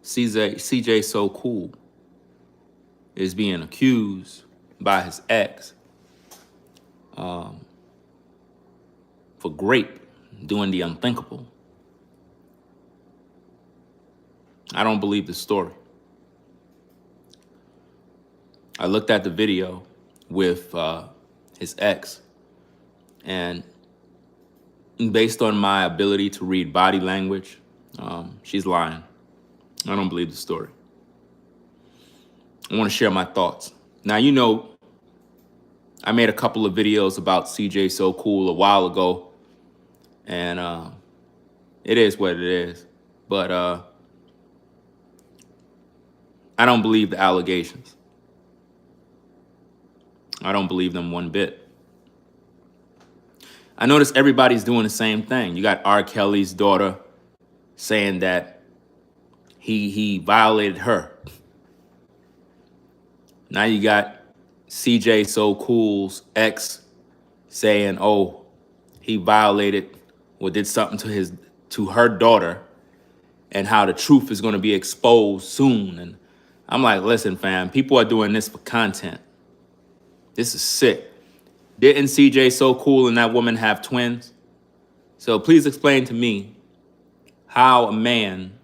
CJ So Cool is being accused by his ex for GRAPE, doing the unthinkable. I don't believe the story. I looked at the video with his ex, and based on my ability to read body language, she's lying. I don't believe the story. I want to share my thoughts. Now, you know, I made a couple of videos about CJ So Cool a while ago, and it is what it is. But I don't believe the allegations. I don't believe them one bit. I notice everybody's doing the same thing. You got R. Kelly's daughter saying that he violated her. Now you got CJ So Cool's ex saying, oh, he violated or did something to her daughter, and how the truth is going to be exposed soon. And I'm like, listen, fam, people are doing this for content. This is sick. Didn't CJ So Cool and that woman have twins? So please explain to me how a man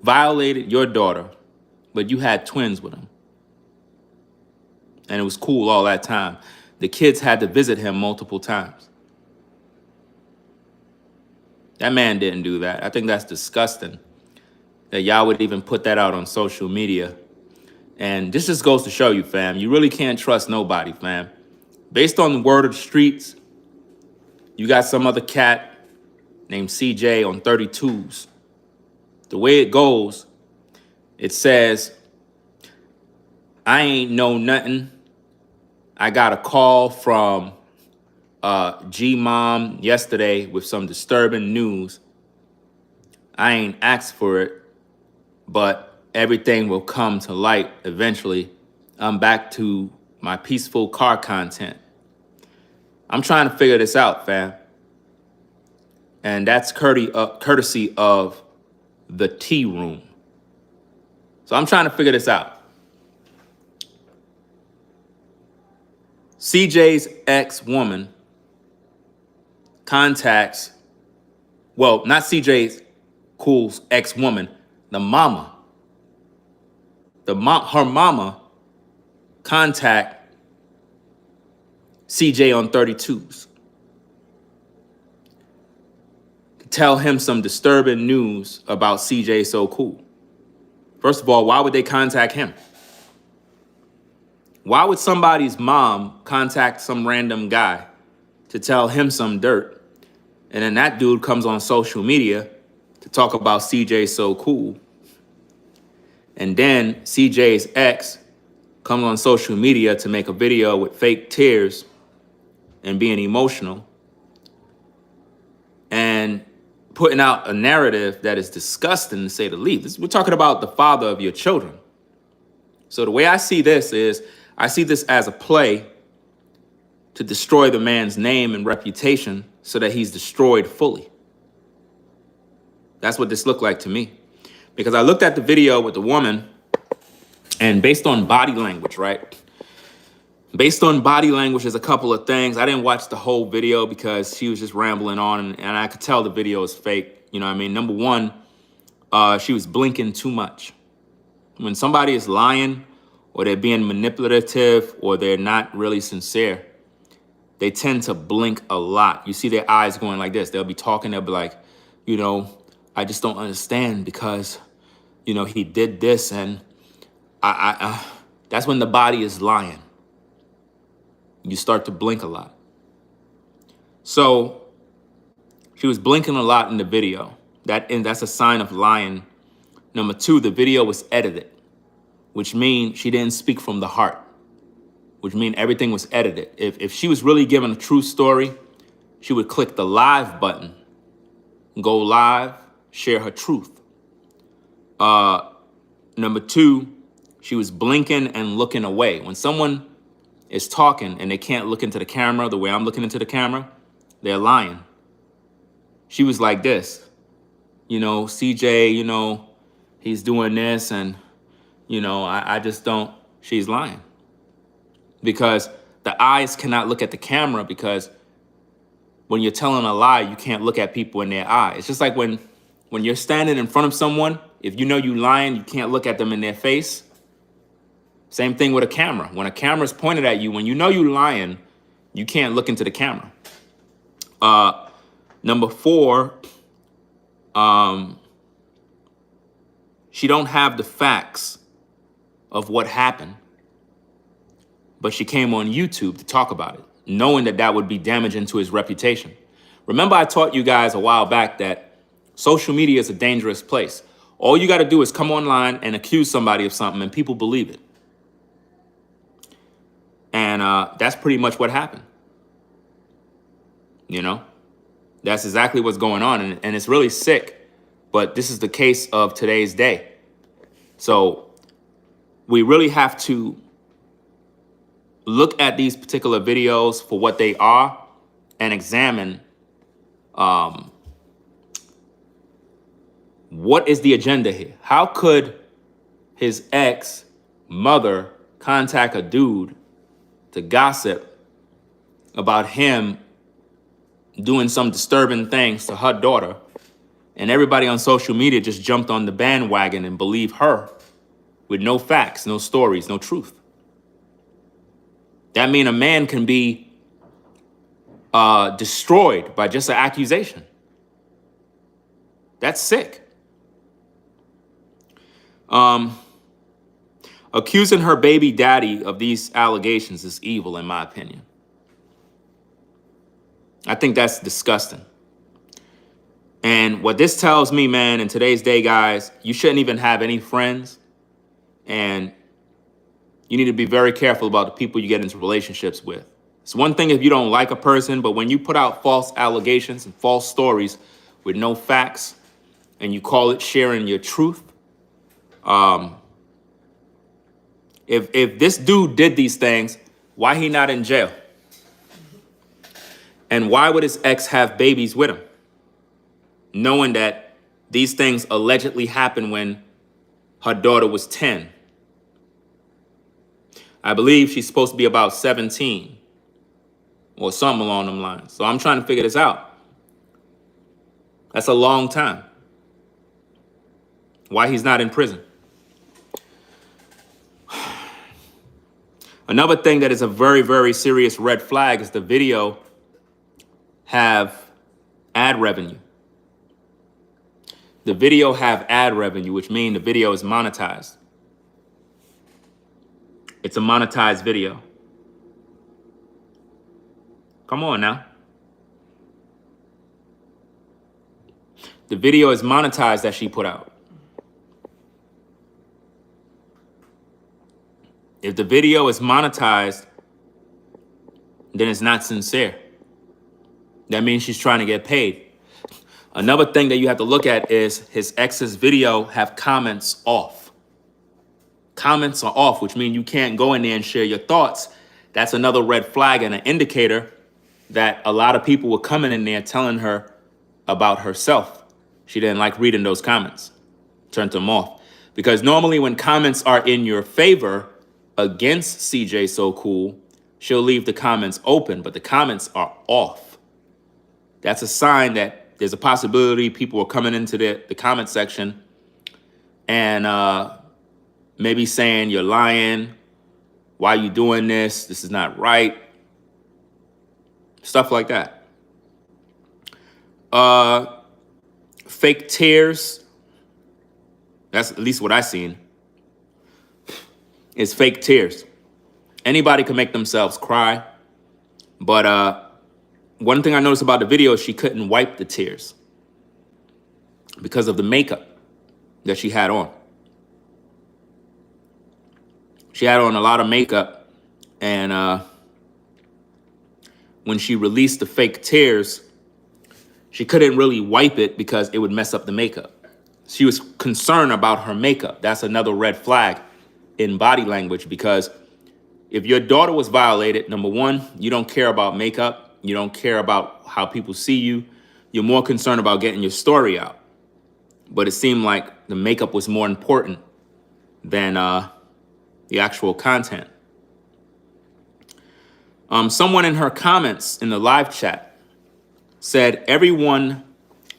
violated your daughter, but you had twins with him. And it was cool all that time. The kids had to visit him multiple times. That man didn't do that. I think that's disgusting that y'all would even put that out on social media. And this just goes to show you, fam, you really can't trust nobody, fam. Based on the word of the streets, you got some other cat named CJ on 32s. The way it goes, it says, I ain't know nothing. I got a call from G-Mom yesterday with some disturbing news. I ain't asked for it, but everything will come to light eventually. I'm back to my peaceful car content. I'm trying to figure this out, fam. And that's courtesy of the tea room. So I'm trying to figure this out. CJ's ex-woman contacts, well, not CJ's Cool's ex-woman, the mama. Her mama contact CJ on 32s to tell him some disturbing news about CJ So Cool. First of all, why would they contact him? Why would somebody's mom contact some random guy to tell him some dirt? And then that dude comes on social media to talk about CJ So Cool. And then CJ's ex comes on social media to make a video with fake tears and being emotional and putting out a narrative that is disgusting, to say the least. We're talking about the father of your children. So the way I see this is, I see this as a play to destroy the man's name and reputation so that he's destroyed fully. That's what this looked like to me. Because I looked at the video with the woman, and based on body language, right? Based on body language, there's a couple of things. I didn't watch the whole video because she was just rambling on, and I could tell the video is fake. You know what I mean? Number one, she was blinking too much. When somebody is lying, or they're being manipulative, or they're not really sincere, they tend to blink a lot. You see their eyes going like this. They'll be talking, they'll be like, you know, I just don't understand because, you know, he did this, and that's when the body is lying. You start to blink a lot. So she was blinking a lot in the video. That's a sign of lying. Number two, the video was edited, which means she didn't speak from the heart, which means everything was edited. If she was really giving a true story, she would click the live button, go live, share her truth. Number two, she was blinking and looking away. When someone is talking and they can't look into the camera the way I'm looking into the camera, they're lying. She was like this. CJ, he's doing this, and, I just don't, she's lying. Because the eyes cannot look at the camera, because when you're telling a lie, you can't look at people in their eye. It's just like when you're standing in front of someone, if you know you lying, you can't look at them in their face. Same thing with a camera. When a camera's pointed at you, when you know you lying, you can't look into the camera. Number 4, she don't have the facts of what happened, but she came on YouTube to talk about it, knowing that would be damaging to his reputation. Remember, I taught you guys a while back that social media is a dangerous place. All you got to do is come online and accuse somebody of something, and people believe it. And that's pretty much what happened. That's exactly what's going on. And it's really sick, but this is the case of today's day. So we really have to look at these particular videos for what they are and examine what is the agenda here. How could his ex-mother contact a dude to gossip about him doing some disturbing things to her daughter, and everybody on social media just jumped on the bandwagon and believed her with no facts, no stories, no truth? That means a man can be destroyed by just an accusation. That's sick. Accusing her baby daddy of these allegations is evil, in my opinion. I think that's disgusting. And what this tells me, man, in today's day, guys, you shouldn't even have any friends. And you need to be very careful about the people you get into relationships with. It's one thing if you don't like a person, but when you put out false allegations and false stories with no facts, and you call it sharing your truth, if this dude did these things, why he not in jail? And why would his ex have babies with him, knowing that these things allegedly happened when her daughter was 10? I believe she's supposed to be about 17 or something along them lines. So I'm trying to figure this out. That's a long time. Why he's not in prison? Another thing that is a very, very serious red flag is the video have ad revenue. The video have ad revenue, which means the video is monetized. It's a monetized video. Come on now. The video is monetized that she put out. If the video is monetized, then it's not sincere. That means she's trying to get paid. Another thing that you have to look at is his ex's video have comments off. Comments are off, which means you can't go in there and share your thoughts. That's another red flag and an indicator that a lot of people were coming in there telling her about herself. She didn't like reading those comments, turned them off. Because normally when comments are in your favor against CJ So Cool, she'll leave the comments open, but the comments are off. That's a sign that there's a possibility people are coming into the comment section and maybe saying you're lying, why are you doing this? This is not right. Stuff like that. Fake tears. That's at least what I seen. Is fake tears. Anybody can make themselves cry. But one thing I noticed about the video is she couldn't wipe the tears because of the makeup that she had on. She had on a lot of makeup, and when she released the fake tears, she couldn't really wipe it because it would mess up the makeup. She was concerned about her makeup. That's another red flag in body language, because if your daughter was violated, number one, you don't care about makeup. You don't care about how people see you. You're more concerned about getting your story out. but it seemed like the makeup was more important than the actual content. Someone in her comments in the live chat said everyone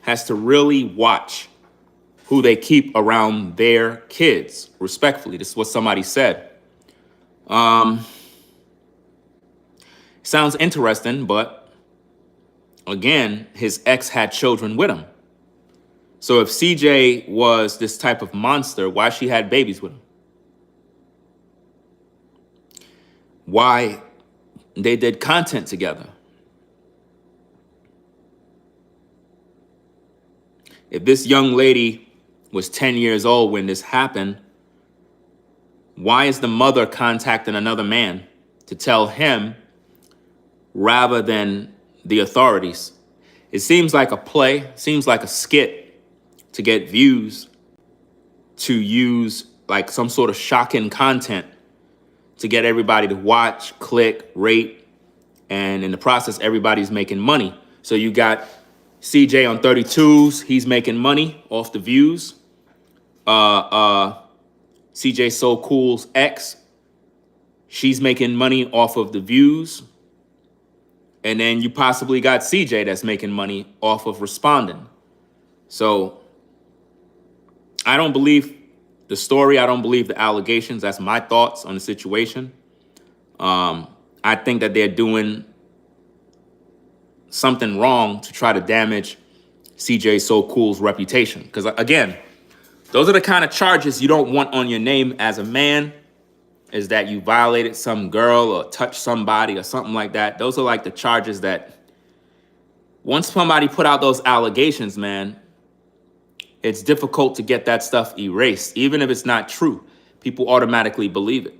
has to really watch who they keep around their kids, respectfully. This is what somebody said. Sounds interesting, but again, his ex had children with him. So if CJ was this type of monster, why she had babies with him? Why they did content together? If this young lady was 10 years old when this happened, why is the mother contacting another man to tell him rather than the authorities? It seems like a play, seems like a skit to get views, to use like some sort of shocking content to get everybody to watch, click, rate, and in the process, everybody's making money. So you got CJ on 32s, he's making money off the views. CJ So Cool's ex, she's making money off of the views. And then you possibly got CJ that's making money off of responding. So I don't believe the story. I don't believe the allegations. That's my thoughts on the situation. I think that they're doing something wrong to try to damage CJ So Cool's reputation. Because again, those are the kind of charges you don't want on your name as a man, is that you violated some girl or touched somebody or something like that. Those are like the charges that once somebody put out those allegations, man, it's difficult to get that stuff erased. Even if it's not true, people automatically believe it.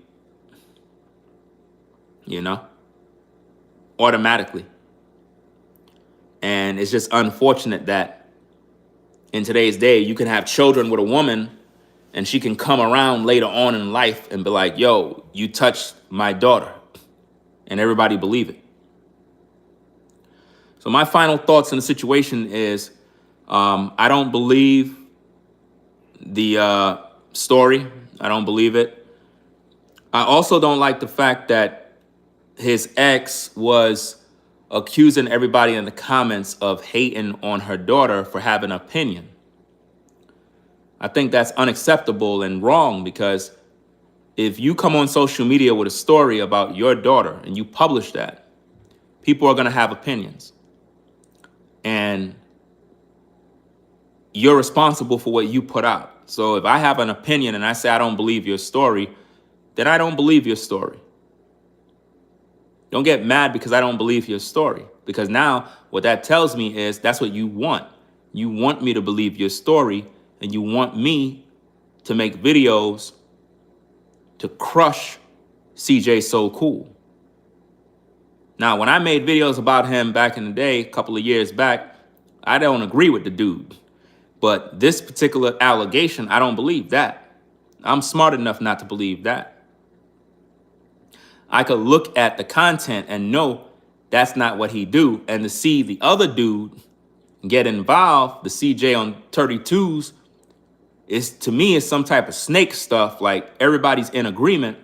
You know? Automatically. And it's just unfortunate that in today's day, you can have children with a woman and she can come around later on in life and be like, yo, you touched my daughter. And everybody believe it. So my final thoughts on the situation is, I don't believe the story. I don't believe it. I also don't like the fact that his ex was accusing everybody in the comments of hating on her daughter for having an opinion. I think that's unacceptable and wrong, because if you come on social media with a story about your daughter and you publish that, people are going to have opinions. And you're responsible for what you put out. So if I have an opinion and I say I don't believe your story, then I don't believe your story. Don't get mad because I don't believe your story. Because now what that tells me is that's what you want. You want me to believe your story, and you want me to make videos to crush CJ So Cool. Now, when I made videos about him back in the day, a couple of years back, I don't agree with the dude. But this particular allegation, I don't believe that. I'm smart enough not to believe that. I could look at the content and know that's not what he do. And to see the other dude get involved, the CJ on 32s, is, to me, is some type of snake stuff. Like everybody's in agreement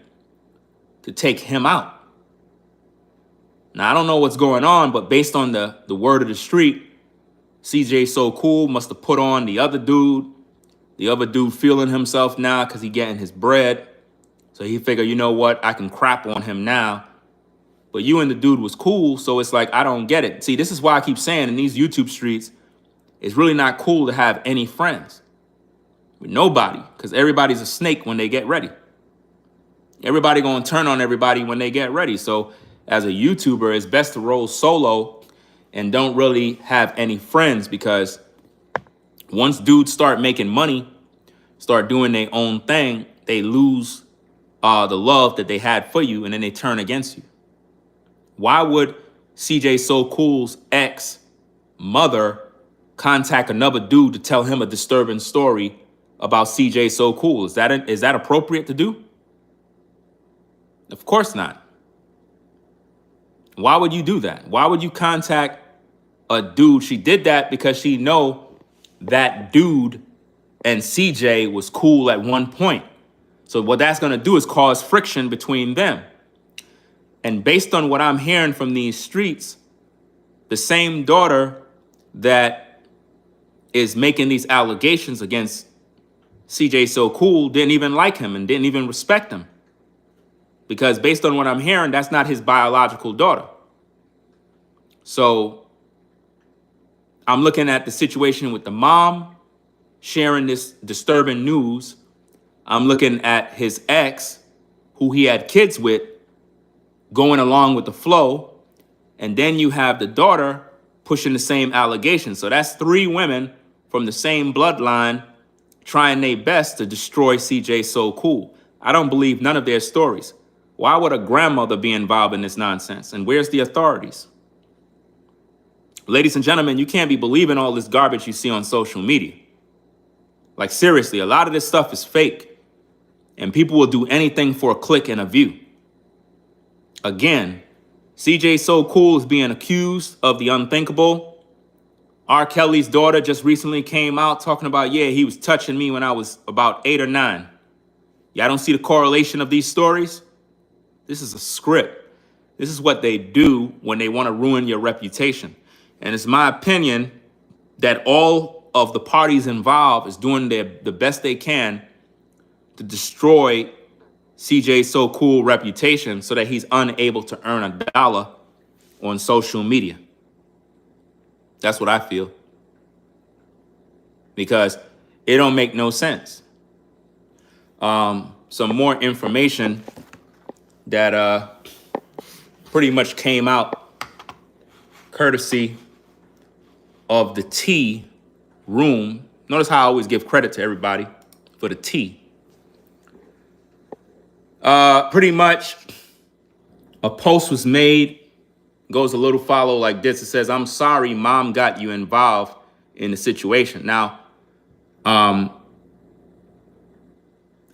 to take him out. Now, I don't know what's going on, but based on the word of the street, CJ So Cool must have put on the other dude. The other dude feeling himself now because he getting his bread. So he figured, you know what, I can crap on him now. But you and the dude was cool, so it's like, I don't get it. See, this is why I keep saying in these YouTube streets, it's really not cool to have any friends with nobody, because everybody's a snake when they get ready. Everybody gonna turn on everybody when they get ready. So as a YouTuber, it's best to roll solo and don't really have any friends, because once dudes start making money, start doing their own thing, they lose the love that they had for you, and then they turn against you. Why would CJ So Cool's ex-mother contact another dude to tell him a disturbing story about CJ So Cool? Is that appropriate to do? Of course not. Why would you do that? Why would you contact a dude? She did that because she know that dude and CJ was cool at one point. So what that's going to do is cause friction between them. And based on what I'm hearing from these streets, the same daughter that is making these allegations against CJ So Cool didn't even like him and didn't even respect him. Because based on what I'm hearing, that's not his biological daughter. So I'm looking at the situation with the mom sharing this disturbing news. I'm looking at his ex, who he had kids with, going along with the flow. And then you have the daughter pushing the same allegations. So that's 3 women from the same bloodline trying their best to destroy CJ So Cool. I don't believe none of their stories. Why would a grandmother be involved in this nonsense? And where's the authorities? Ladies and gentlemen, you can't be believing all this garbage you see on social media. Like seriously, a lot of this stuff is fake. And people will do anything for a click and a view. Again, CJ So Cool is being accused of the unthinkable. R. Kelly's daughter just recently came out talking about, yeah, he was touching me when I was about 8 or 9. Y'all don't see the correlation of these stories? This is a script. This is what they do when they want to ruin your reputation. And it's my opinion that all of the parties involved is doing the best they can to destroy CJ So Cool reputation so that he's unable to earn a dollar on social media. That's what I feel. Because it don't make no sense. Some more information that pretty much came out courtesy of the tea room. Notice how I always give credit to everybody for the tea. Pretty much a post was made, goes a little follow like this. It says, "I'm sorry mom got you involved in the situation." Now, I'm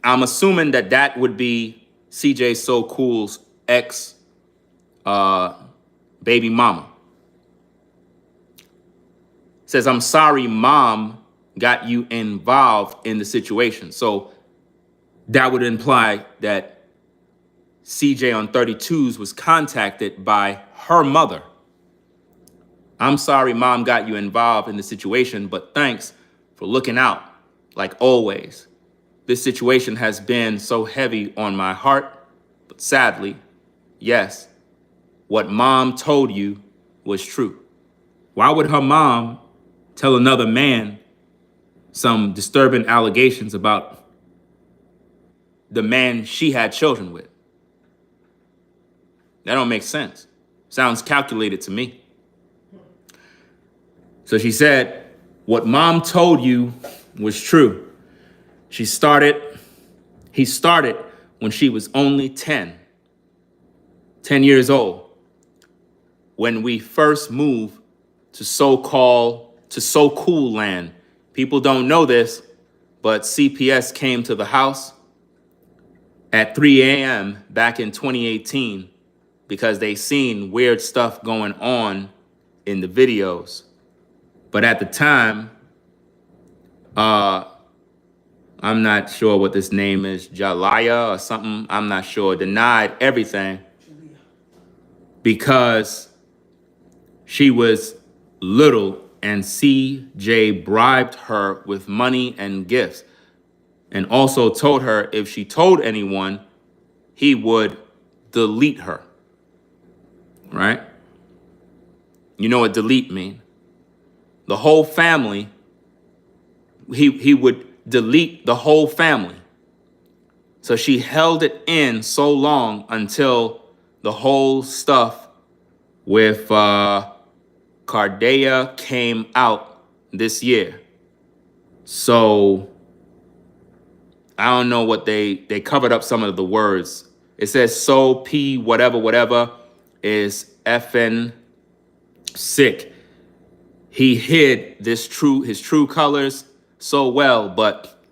assuming that that would be CJ So Cool's ex baby mama. It says, "I'm sorry mom got you involved in the situation." So that would imply that CJ on 32s was contacted by her mother. "I'm sorry mom got you involved in the situation, but thanks for looking out, like always. This situation has been so heavy on my heart, but sadly, yes, what mom told you was true." Why would her mom tell another man some disturbing allegations about the man she had children with? That don't make sense. Sounds calculated to me. So she said, "What mom told you was true. He started when she was only 10 years old, when we first moved to So Cool land. People don't know this, but CPS came to the house at 3 a.m. back in 2018 because they seen weird stuff going on in the videos. But at the time, I'm not sure what this name is, Jalaya or something, I'm not sure, denied everything because she was little and CJ bribed her with money and gifts and also told her if she told anyone, he would delete her, right? You know what delete mean? The whole family, he would delete the whole family. So she held it in so long until the whole stuff with Cardea came out this year. So I don't know what they covered up some of the words. It says so P whatever is effing sick. He hid his true colors so well, but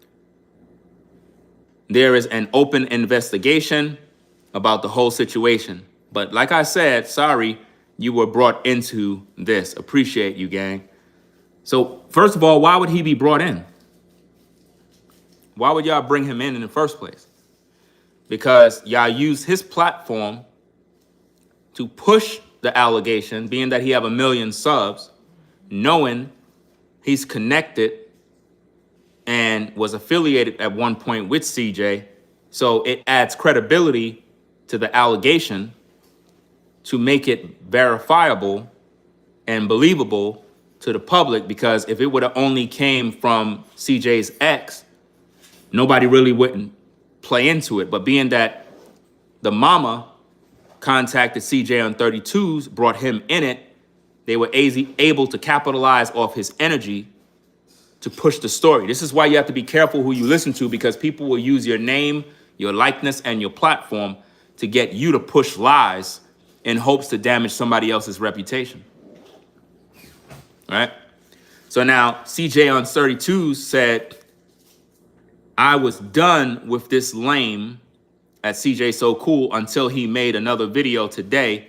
there is an open investigation about the whole situation. But like I said, sorry you were brought into this. Appreciate you, gang. So first of all, why would he be brought in? Why would y'all bring him in the first place? Because y'all use his platform to push the allegation, being that he have 1 million subs, knowing he's connected and was affiliated at one point with CJ. So it adds credibility to the allegation to make it verifiable and believable to the public, because if it would have only came from CJ's ex, nobody really wouldn't play into it. But being that the mama contacted CJ on 32s, brought him in it, they were able to capitalize off his energy to push the story. This is why you have to be careful who you listen to, because people will use your name, your likeness, and your platform to get you to push lies in hopes to damage somebody else's reputation. All right? So now CJ on 32s said, I was done with this lame at CJ So Cool until he made another video today.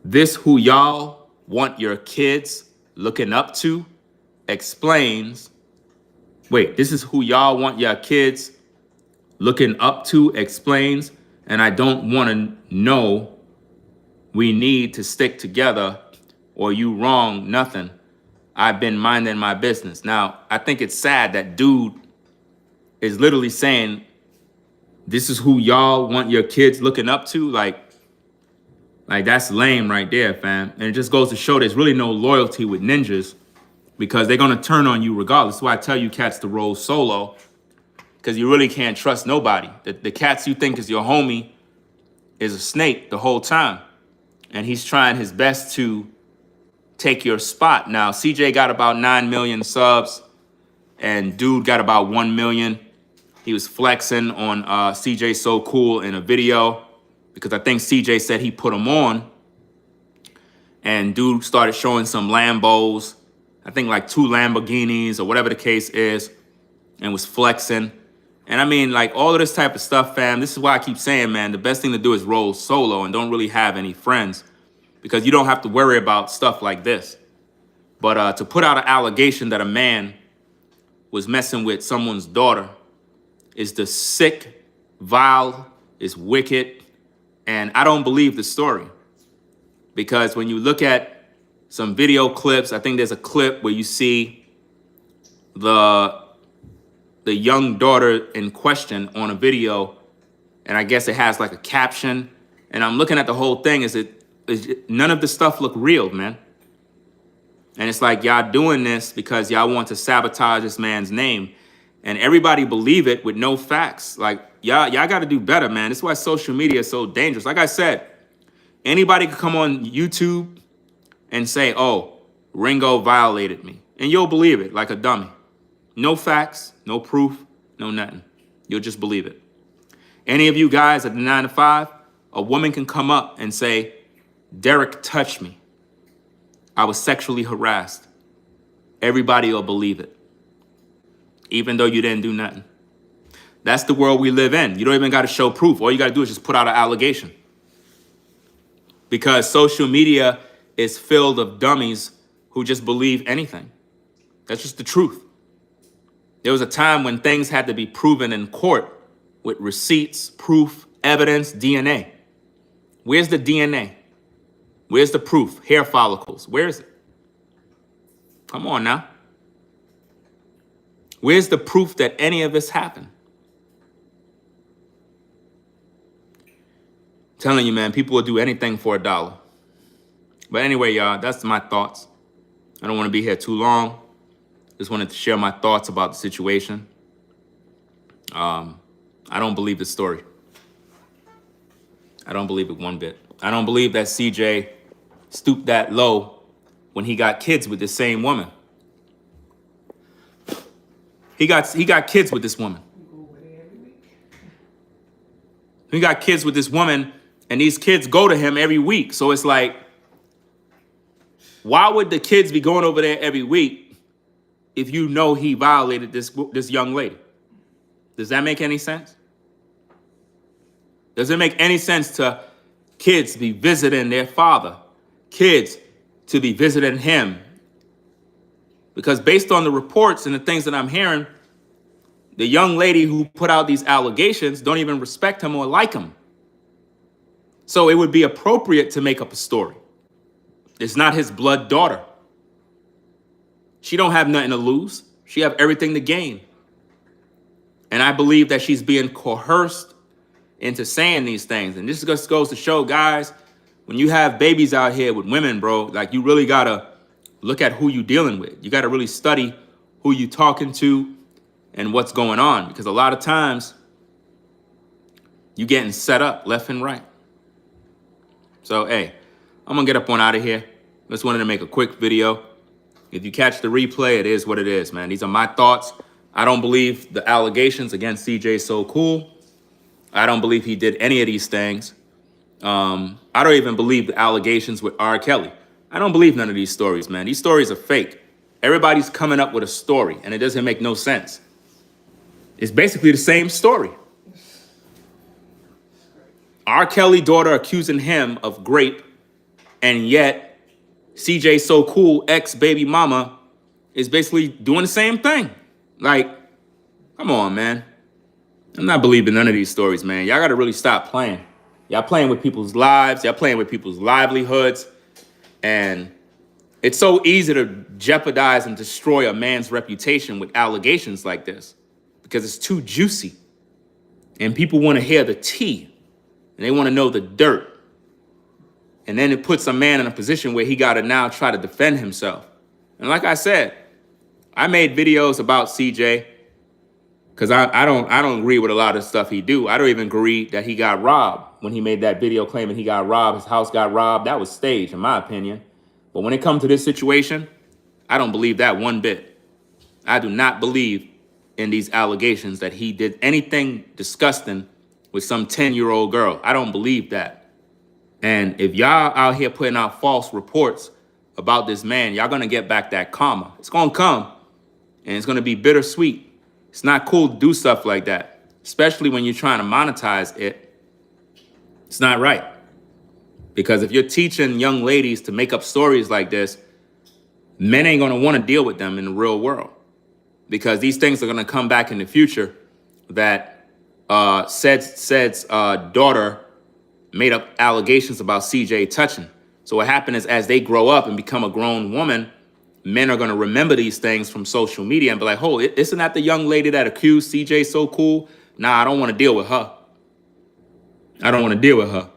This who y'all want your kids looking up to explains. Wait, this is who y'all want your kids looking up to explains. And I don't want to know. We need to stick together or you wrong nothing. I've been minding my business. Now, I think it's sad that dude is literally saying, this is who y'all want your kids looking up to. Like that's lame right there, fam. And it just goes to show there's really no loyalty with ninjas, because they're going to turn on you regardless. That's why I tell you cats to roll solo, because you really can't trust nobody. The cats you think is your homie is a snake the whole time. And he's trying his best to take your spot. Now, CJ got about 9 million subs and dude got about 1 million. He was flexing on CJ So Cool in a video, because I think CJ said he put him on. And dude started showing some Lambos, I think like 2 Lamborghinis or whatever the case is, and was flexing. And I mean, like all of this type of stuff, fam, this is why I keep saying, man, the best thing to do is roll solo and don't really have any friends, because you don't have to worry about stuff like this. But to put out an allegation that a man was messing with someone's daughter is the sick, vile, is wicked. And I don't believe the story, because when you look at some video clips, I think there's a clip where you see the young daughter in question on a video, and I guess it has like a caption. And I'm looking at the whole thing. None of the stuff look real, man. And it's like y'all doing this because y'all want to sabotage this man's name. And everybody believe it with no facts. Like, y'all got to do better, man. This is why social media is so dangerous. Like I said, anybody could come on YouTube and say, oh, Ringo violated me. And you'll believe it like a dummy. No facts, no proof, no nothing. You'll just believe it. Any of you guys at the 9 to 5, a woman can come up and say, Derek touched me. I was sexually harassed. Everybody will believe it, even though you didn't do nothing. That's the world we live in. You don't even got to show proof. All you got to do is just put out an allegation. Because social media is filled of dummies who just believe anything. That's just the truth. There was a time when things had to be proven in court with receipts, proof, evidence, DNA. Where's the DNA? Where's the proof? Hair follicles. Where is it? Come on now. Where's the proof that any of this happened? I'm telling you, man, people will do anything for $1. But anyway, y'all, that's my thoughts. I don't want to be here too long. Just wanted to share my thoughts about the situation. I don't believe the story. I don't believe it one bit. I don't believe that CJ stooped that low when he got kids with the same woman. He got kids with this woman. He got kids with this woman, and these kids go to him every week. So it's like, why would the kids be going over there every week if you know he violated this young lady? Does that make any sense? Does it make any sense to kids be visiting their father? Kids to be visiting him? Because based on the reports and the things that I'm hearing, the young lady who put out these allegations don't even respect him or like him. So it would be appropriate to make up a story. It's not his blood daughter. She don't have nothing to lose. She have everything to gain. And I believe that she's being coerced into saying these things. And this just goes to show, guys, when you have babies out here with women, bro, like, you really gotta look at who you dealing with. You gotta really study who you talking to and what's going on. Because a lot of times you getting set up left and right. So, hey, I'm gonna get up on out of here. Just wanted to make a quick video. If you catch the replay, it is what it is, man. These are my thoughts. I don't believe the allegations against CJ So Cool. I don't believe he did any of these things. I don't even believe the allegations with R. Kelly. I don't believe none of these stories, man. These stories are fake. Everybody's coming up with a story, and it doesn't make no sense. It's basically the same story. R. Kelly daughter accusing him of GRAPE, and yet CJ So Cool ex-baby mama is basically doing the same thing. Like, come on, man. I'm not believing none of these stories, man. Y'all got to really stop playing. Y'all playing with people's lives. Y'all playing with people's livelihoods. And it's so easy to jeopardize and destroy a man's reputation with allegations like this because it's too juicy. And people want to hear the tea. And they want to know the dirt. And then it puts a man in a position where he got to now try to defend himself. And like I said, I made videos about CJ because I don't agree with a lot of stuff he do. I don't even agree that he got robbed when he made that video claiming he got robbed, his house got robbed. That was staged, in my opinion. But when it comes to this situation, I don't believe that one bit. I do not believe in these allegations that he did anything disgusting with some 10-year-old girl. I don't believe that. And if y'all out here putting out false reports about this man, y'all gonna get back that karma. It's gonna come, and it's gonna be bittersweet. It's not cool to do stuff like that, especially when you're trying to monetize it. It's not right. Because if you're teaching young ladies to make up stories like this, men ain't gonna wanna deal with them in the real world. Because these things are gonna come back in the future that Sed's daughter made up allegations about CJ touching. So what happened is, as they grow up and become a grown woman, men are going to remember these things from social media and be like, oh, isn't that the young lady that accused CJ So Cool? Nah, I don't want to deal with her. I don't want to deal with her.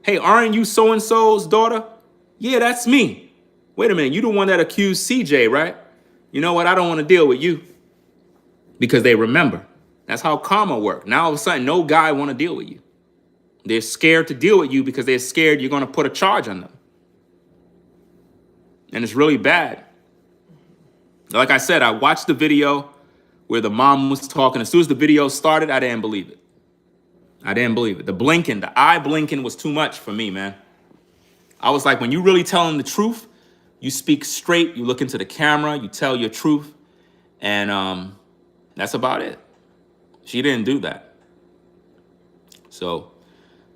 Hey, aren't you so-and-so's daughter? Yeah, that's me. Wait a minute, you the one that accused CJ, right? You know what? I don't want to deal with you. Because they remember. That's how karma works. Now all of a sudden, no guy want to deal with you. They're scared to deal with you because they're scared you're going to put a charge on them. And it's really bad. Like I said, I watched the video where the mom was talking. As soon as the video started, I didn't believe it. I didn't believe it. The eye blinking was too much for me, man. I was like, when you really telling the truth, you speak straight, you look into the camera, you tell your truth. And that's about it. She didn't do that. So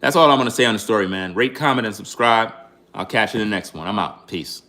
that's all I'm going to say on the story, man. Rate, comment, and subscribe. I'll catch you in the next one. I'm out. Peace.